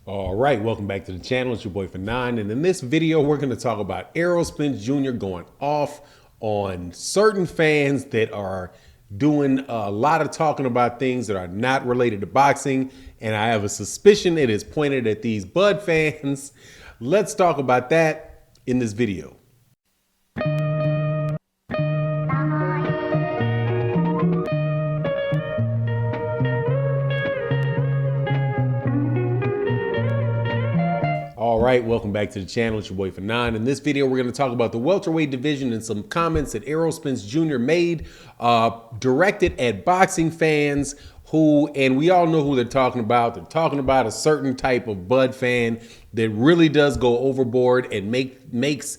All right, welcome back to the channel. It's your boy Fanon, and in this video, we're going to talk about Errol Spence Jr. going off on certain fans that are doing a lot of talking about things that are not related to boxing, and I have a suspicion it is pointed at these Bud fans. Let's talk about that in this video. All right, welcome back to the channel. It's your boy Fanon. In this video, we're going to talk about the welterweight division and some comments that Errol Spence Jr. made directed at boxing fans who, and we all know who they're talking about. They're talking about a certain type of Bud fan that really does go overboard and makes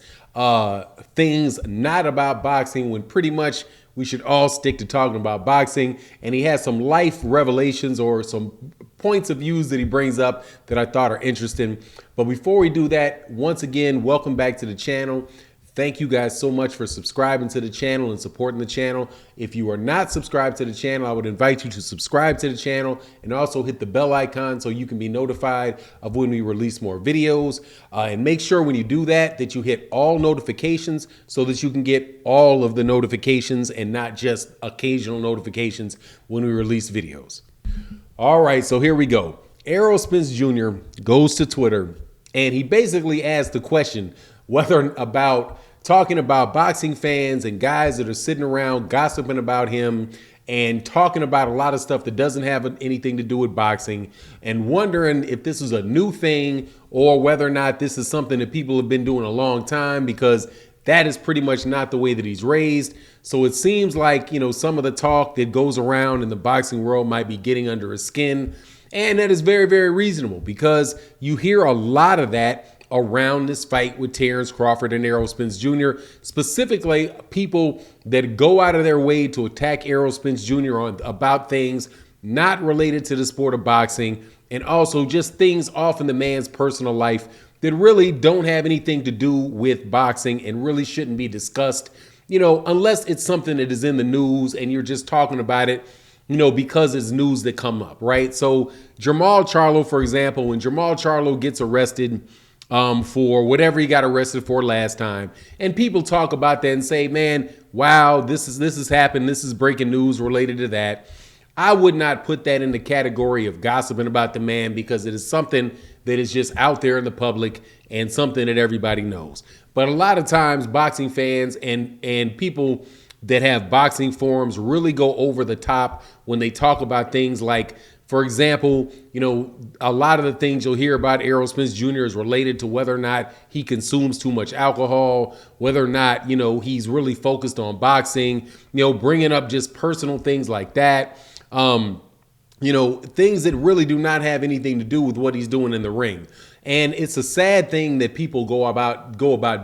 things not about boxing when pretty much we should all stick to talking about boxing. And he has some life revelations or some points of views that he brings up that I thought are interesting. But before we do that, once again, welcome back to the channel. Thank you guys so much for subscribing to the channel and supporting the channel. If you are not subscribed to the channel, I would invite you to subscribe to the channel and also hit the bell icon so you can be notified of when we release more videos. And make sure when you do that, that you hit all notifications so that you can get all of the notifications and not just occasional notifications when we release videos. All right, so here we go. Errol Spence Jr. goes to Twitter and he basically asked the question whether about talking about boxing fans and guys that are sitting around gossiping about him and talking about a lot of stuff that doesn't have anything to do with boxing, and wondering if this is a new thing or whether or not this is something that people have been doing a long time, because that is pretty much not the way that he's raised. So it seems like, you know, some of the talk that goes around in the boxing world might be getting under his skin. And that is very, very reasonable, because you hear a lot of that around this fight with Terence Crawford and Errol Spence Jr., specifically people that go out of their way to attack Errol Spence Jr. about things not related to the sport of boxing, and also just things off in the man's personal life that really don't have anything to do with boxing and really shouldn't be discussed, you know, unless it's something that is in the news and you're just talking about it, you know, because it's news that come up, right? So Jermall Charlo, for example, when Jermall Charlo gets arrested for whatever he got arrested for last time, and people talk about that and say, man, wow, this has happened, this is breaking news related to that. I would not put that in the category of gossiping about the man, because it is something that is just out there in the public and something that everybody knows. But a lot of times boxing fans and people that have boxing forums really go over the top when they talk about things like, for example, you know, a lot of the things you'll hear about Errol Spence Jr. is related to whether or not he consumes too much alcohol, whether or not, you know, he's really focused on boxing, you know, bringing up just personal things like that. You know, things that really do not have anything to do with what he's doing in the ring. And it's a sad thing that people go about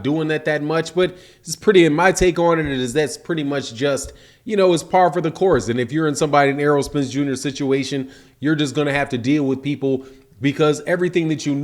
doing that much, but it's pretty, in my take on it, is that's pretty much just, you know, it's par for the course. And if you're in somebody in Errol Spence Jr. situation, you're just going to have to deal with people, because everything that you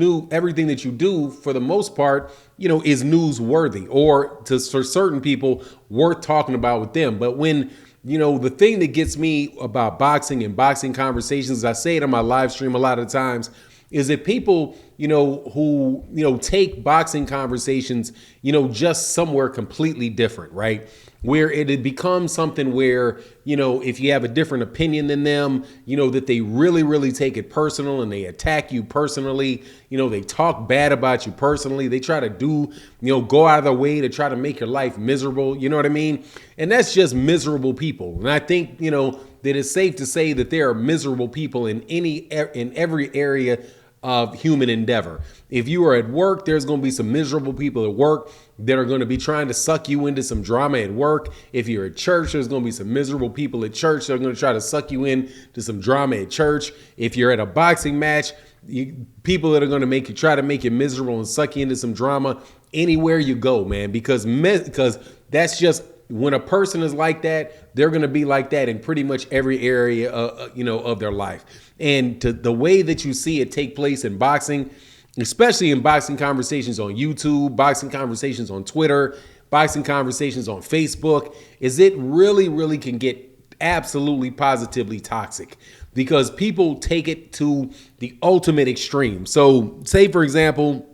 do for the most part, you know, is newsworthy, or for certain people worth talking about with them. But when, you know, the thing that gets me about boxing and boxing conversations, I say it on my live stream a lot of times, is that people, you know, who, you know, take boxing conversations, you know, just somewhere completely different, right? Where it had become something where, you know, if you have a different opinion than them, you know, that they really, really take it personal and they attack you personally. You know, they talk bad about you personally. They try to do, you know, go out of their way to try to make your life miserable. You know what I mean? And that's just miserable people. And I think, you know, that it's safe to say that there are miserable people in every area of human endeavor. If you are at work, there's going to be some miserable people at work that are going to be trying to suck you into some drama at work. If you're at church, there's going to be some miserable people at church that are going to try to suck you into some drama at church. If you're at a boxing match, people that are going to try to make you miserable and suck you into some drama anywhere you go, man, because that's just, when a person is like that, they're going to be like that in pretty much every area, you know, of their life. And to the way that you see it take place in boxing, especially in boxing conversations on YouTube, boxing conversations on Twitter, boxing conversations on Facebook, is it really, really can get absolutely positively toxic. because people take it to the ultimate extreme. So say, for example,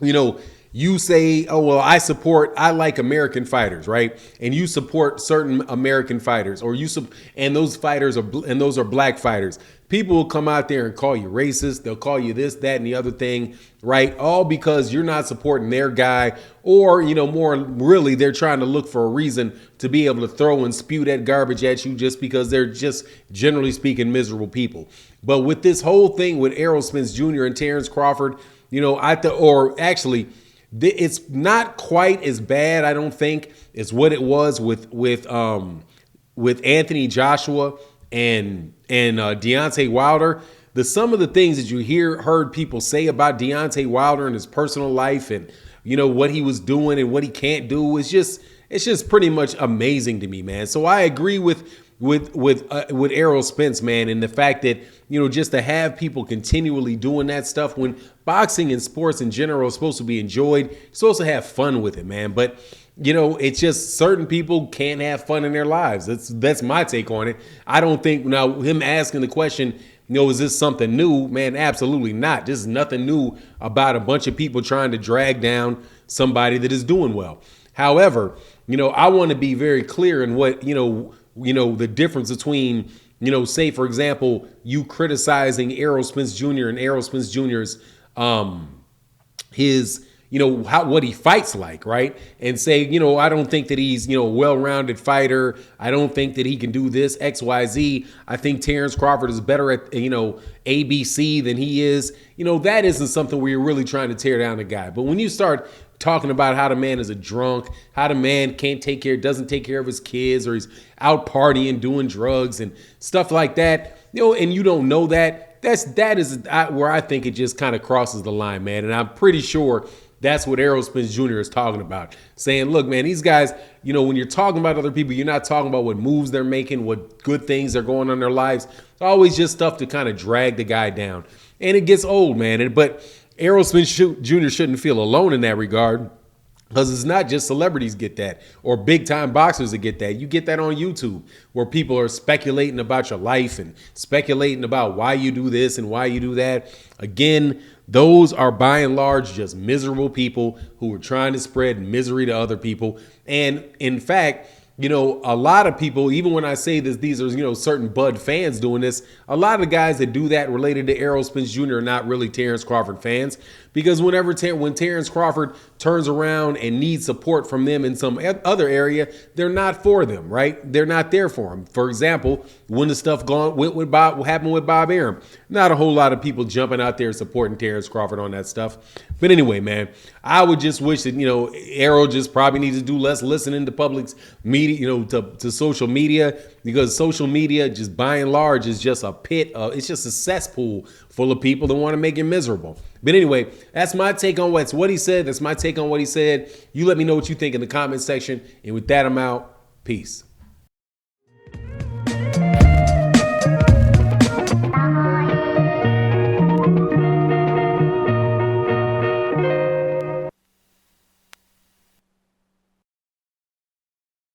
you say, oh, well, I like American fighters, right? And you support certain American fighters, or and those are black fighters. People will come out there and call you racist. They'll call you this, that, and the other thing, right? All because you're not supporting their guy, or, more really, they're trying to look for a reason to be able to throw and spew that garbage at you just because they're just, generally speaking, miserable people. But with this whole thing with Errol Spence Jr. and Terence Crawford, it's not quite as bad, I don't think, as what it was with Anthony Joshua and Deontay Wilder. Some of the things that you heard people say about Deontay Wilder and his personal life, and what he was doing and what he can't do, it's just pretty much amazing to me, man. So I agree with Errol Spence, man, and the fact that just to have people continually doing that stuff when boxing and sports in general is supposed to be enjoyed, you're supposed to have fun with it, man. But it's just certain people can't have fun in their lives. That's my take on it. I don't think now him asking the question, is this something new, man? Absolutely not. This is nothing new about a bunch of people trying to drag down somebody that is doing well. However, I want to be very clear in what the difference between, say, for example, you criticizing Errol Spence Jr. and Errol Spence Jr.'s, what he fights like, right? And say, I don't think that he's, a well-rounded fighter. I don't think that he can do this, X, Y, Z. I think Terence Crawford is better at, ABC than he is. That isn't something where you're really trying to tear down the guy. But when you start talking about how the man is a drunk, how the man doesn't take care of his kids, or he's out partying, doing drugs and stuff like that, and you don't know that is where I think it just kind of crosses the line, man. And I'm pretty sure that's what Errol Spence Jr. is talking about, saying, look, man, these guys, when you're talking about other people, you're not talking about what moves they're making, what good things are going on in their lives. It's always just stuff to kind of drag the guy down. And it gets old, man. But Errol Spence Jr. shouldn't feel alone in that regard, because it's not just celebrities get that, or big-time boxers that get that. You get that on YouTube, where people are speculating about your life and speculating about why you do this and why you do that. Again, those are by and large just miserable people who are trying to spread misery to other people. And in fact, a lot of people, even when I say this, these are, certain Bud fans doing this, a lot of the guys that do that related to Errol Spence Jr. are not really Terence Crawford fans, because when Terence Crawford turns around and needs support from them in some other area, they're not for them, right? They're not there for him. For example, when the stuff what happened with Bob Arum, not a whole lot of people jumping out there supporting Terence Crawford on that stuff. But anyway, man, I would just wish that, Errol just probably needs to do less listening to public's media, to social media, because social media, just by and large, is just a pit. It's just a cesspool full of people that want to make you miserable. But anyway, that's my take on what he said. That's my take on what he said. You let me know what you think in the comment section. And with that, I'm out. Peace.